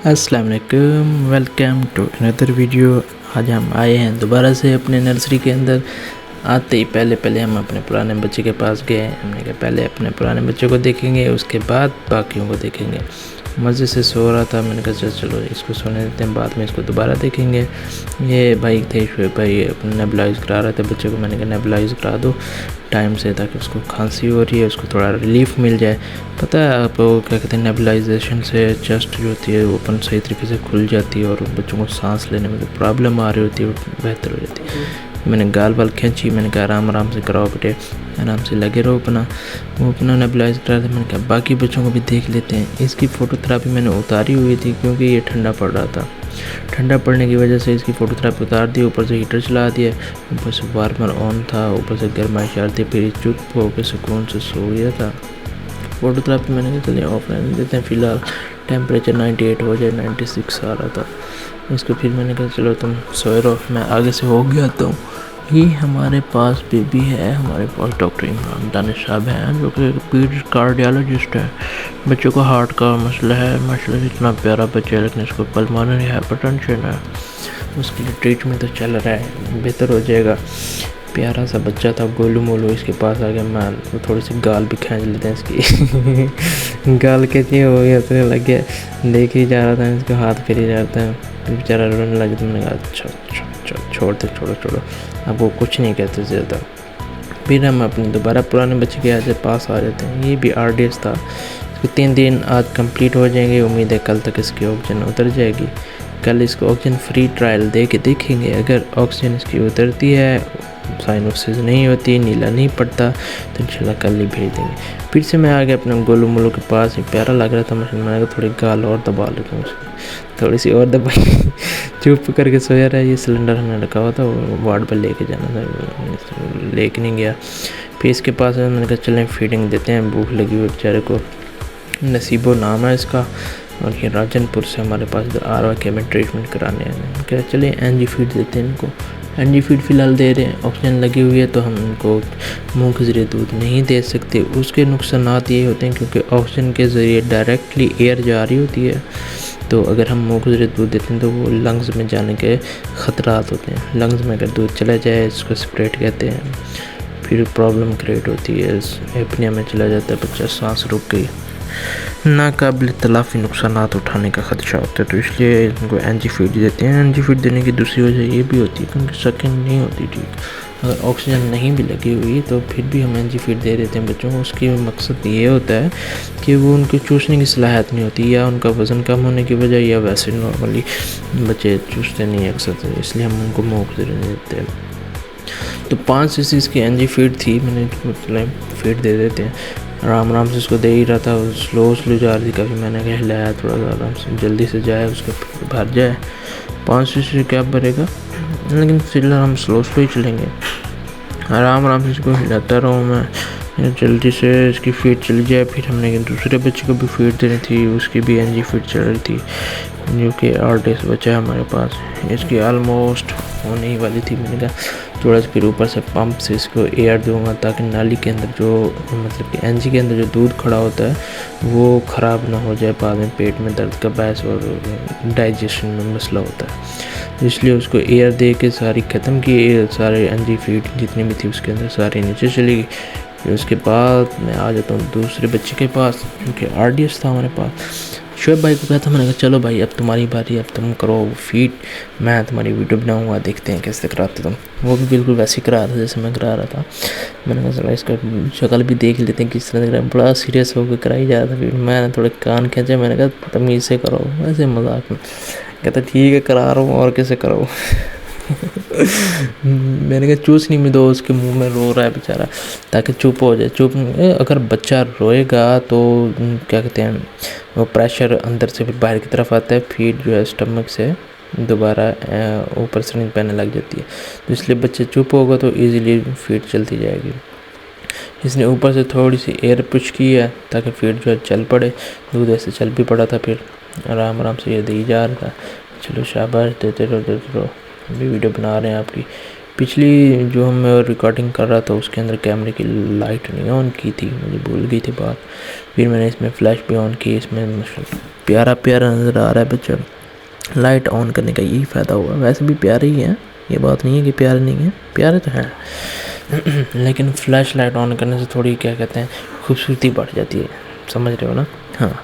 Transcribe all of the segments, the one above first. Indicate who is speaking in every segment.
Speaker 1: अस्सलाम वालेकुम, welcome to another video. आज हम आए हैं दोबारा से अपने नर्सरी के अंदर। आते ही पहले हम अपने पुराने बच्चे के पास गए। हमने कहा पहले अपने पुराने बच्चे को देखेंगे, उसके बाद बाकियों को देखेंगे। मज़े से सो रहा था, मैंने कहा चलो इसको सोने देते हैं, बाद में इसको दोबारा देखेंगे। ये भाई थे शुएब भाई, अपने नेबुलाइज़ करा रहे थे बच्चे को। मैंने कहा नेबुलाइज़ करा दो टाइम से, ताकि उसको खांसी हो रही है, उसको थोड़ा रिलीफ मिल जाए। पता है आपको क्या कहते हैं, नेबुलाइजेशन से चेस्ट जो होती है वो अपन सही तरीके से खुल जाती है और बच्चों को सांस लेने में जो प्रॉब्लम आ रही होती है वो बेहतर हो जाती है। मैंने गाल बाल खींची, मैंने कहा आराम से कराओ बेटे, आराम से लगे रहो अपना। वो अपना नेबुलाइज करा था। मैंने कहा बाकी बच्चों को भी देख लेते हैं। इसकी फ़ोटोथेरापी मैंने उतारी हुई थी क्योंकि ये ठंडा पड़ रहा था। ठंडा पड़ने की वजह से इसकी फ़ोटोथेरापी उतार दी, ऊपर से हीटर चला दिया, ऊपर से वार्मर ऑन था, ऊपर से गर्माइश आ रही थी, फिर चुप होकर सुकून से सो गया था। फ़ोटोथेरापी मैंने कहा चलिए ऑफलाइन देते हैं, फ़िलहाल टेम्परेचर 98 हो जाए, 96 आ रहा था। इसको फिर मैंने कहा चलो तुम सोए रहो, मैं आगे से हो गया आता हूँ। ये हमारे पास बेबी है, हमारे पास डॉक्टर इमरान दानिश साहब हैं जो कि पीड कार्डियोलॉजिस्ट है। बच्चों को हार्ट का मसला है, माशाल्लाह इतना प्यारा बच्चा है, लेकिन इसको पल्मोनरी हाइपरटेंशन है। उसके लिए ट्रीटमेंट तो चल रहा है, बेहतर हो जाएगा। प्यारा सा बच्चा था, गोलू मोलू इसके पास आ गया। मैं तो थोड़ी सी गाल भी खींच लेते हैं इसकी गाल कैसी हो गई, हंसने लग गया। देख ही जा रहा था, इसको हाथ फिर ही जाता है, बेचारा रोने लगा। तो मैंने कहा अच्छा छोड़ो, अब वो कुछ नहीं कहते ज़्यादा। फिर हम अपने दोबारा पुराने बच्चे के आज पास आ जाते हैं। ये भी RDS था, इसको 3 दिन आज कंप्लीट हो जाएंगे। उम्मीद है कल तक इसकी ऑक्सीजन उतर जाएगी। कल इसको ऑक्सीजन फ्री ट्रायल दे के देखेंगे। अगर ऑक्सीजन इसकी उतरती है, साइनोसिस नहीं होती, नीला नहीं पड़ता, तो इंशाल्लाह कल ही भेज देंगे। फिर से मैं आ गया अपने गोलू मोलू के पास। ये प्यारा लग रहा था, मैंने कहा थोड़ी गाल और दबा लेता हूँ उसकी, थोड़ी सी और दबाई। चुप करके सोया रहा। ये सिलेंडर हमने रखा हुआ था, वो वार्ड पर लेके जाना था, लेके नहीं गया। फिर इसके पास मैंने कहा चलें फीडिंग देते हैं, भूख लगी हुई बेचारे को। नसीबो नाम है इसका, और ये राजनपुर से हमारे पास इधर RY में ट्रीटमेंट कराने आए। क्या चले NG फीड देते हैं इनको। NG फीड फ़िलहाल दे रहे हैं, ऑक्सीजन लगी हुई है तो हम इनको मुंह के ज़रिए दूध नहीं दे सकते। उसके नुकसानात ये होते हैं क्योंकि ऑक्सीजन के ज़रिए डायरेक्टली एयर जा रही होती है, तो अगर हम मुंह के ज़रिए दूध देते हैं तो वो लंग्स में जाने के ख़तरात होते हैं। लंग्स में अगर दूध चला जाए, इसको स्प्रेट कहते हैं, फिर प्रॉब्लम क्रिएट होती है, एपनिया में चला जाता है बच्चा, सांस रुक गई, नाकाबिल तलाफ़ी नुकसानात उठाने का ख़दशा होता है। तो इसलिए इनको NG फीड देते हैं। NG फीड देने की दूसरी वजह ये भी होती है क्योंकि सकिंग नहीं होती ठीक। अगर ऑक्सीजन नहीं भी लगी हुई तो फिर भी हम NG फीड दे देते हैं बच्चों को। उसकी मकसद ये होता है कि वो उनकी चूसने की सलाहियत नहीं होती, या उनका वज़न कम होने की वजह, या वैसे नॉर्मली बच्चे चूसते नहीं अक्सर, तो इसलिए हम उनको मुँह के ज़रिए देते हैं। तो 5 cc की NG फीड थी, मैंने मतलब फीड दे देते हैं। आराम से इसको दे ही रहा था, स्लो जा रही थी काफ़ी। मैंने कहा हिलाया थोड़ा सा, आराम से जल्दी से जाए, उसका भर जाए। 5 cc क्या भरेगा, लेकिन फिलहाल हम स्लो ही चलेंगे। आराम से इसको हिलाता रहूँ मैं, जल्दी से इसकी फीड चली जाए। फिर हमने दूसरे बच्चे को भी फीड देनी थी, उसकी भी NG फीड चल रही थी, जो कि RDS बच्चा है हमारे पास। इसकी आलमोस्ट होने ही वाली थी। मैंने कहा थोड़ा सा फिर ऊपर से पंप से इसको एयर दूंगा, ताकि नाली के अंदर जो मतलब कि NG के अंदर जो दूध खड़ा होता है वो ख़राब ना हो जाए, बाद में पेट में दर्द का बायस और डाइजेशन में मसला होता है। इसलिए उसको एयर दे के सारी ख़त्म की। सारे NG फीड जितनी भी थी उसके अंदर सारी नीचे चली गई। फिर उसके बाद मैं आ जाता हूँ दूसरे बच्चे के पास, क्योंकि RDS था हमारे पास। शुएब भाई को कहा था, मैंने कहा चलो भाई अब तुम्हारी बारी, अब तुम करो फीड, मैं तुम्हारी वीडियो बनाऊंगा, देखते हैं कैसे कराते तुम। वो भी बिल्कुल वैसे ही करा रहा था जैसे मैं करा रहा था। मैंने कहा चलो इसका शक्ल भी देख लेते हैं किस तरह दिख रहा है। बड़ा सीरियस होकर कराई जा रहा था। फिर मैंने थोड़े कान खींचे, मैंने कहा तमीज़ से करो, ऐसे मजाक में। कहता ठीक है करा रहा हूँ, और कैसे करो। मैंने कहा चूस नहीं में दो, उसके मुंह में रो रहा है बेचारा, ताकि चुप हो जाए। चुप अगर बच्चा रोएगा तो क्या कहते हैं, वो प्रेशर अंदर से फिर बाहर की तरफ आता है, फीड जो है स्टमक से दोबारा ऊपर से नहीं पहने लग जाती है। तो इसलिए बच्चे चुप होगा तो इजीली फीड चलती जाएगी। इसने ऊपर से थोड़ी सी एयर पुश की है ताकि फीड जो है चल पड़े। दूध ऐसे चल भी पड़ा था, फिर आराम से ये दी जा रहा था। चलो शाबाश, देते रहो। अभी वीडियो बना रहे हैं आपकी। पिछली जो मैं रिकॉर्डिंग कर रहा था उसके अंदर कैमरे की लाइट नहीं ऑन की थी, मुझे भूल गई थी बात। फिर मैंने इसमें फ्लैश भी ऑन की, इसमें प्यारा प्यारा नज़र आ रहा है बच्चा। लाइट ऑन करने का यही फ़ायदा हुआ। वैसे भी प्यारे ही हैं, ये बात नहीं है कि प्यारे नहीं हैं, प्यारे तो हैं लेकिन फ्लैश लाइट ऑन करने से थोड़ी क्या कहते हैं खूबसूरती बढ़ जाती है, समझ रहे हो ना। हाँ,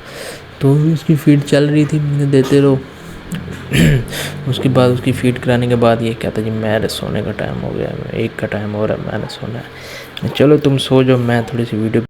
Speaker 1: तो उसकी फीड चल रही थी, मैंने देते रहो उसके बाद उसकी फीड कराने के बाद ये कहता जी मेरे सोने का टाइम हो गया, 1 का टाइम हो रहा है, मैंने सोना है। चलो तुम सो जाओ, मैं थोड़ी सी वीडियो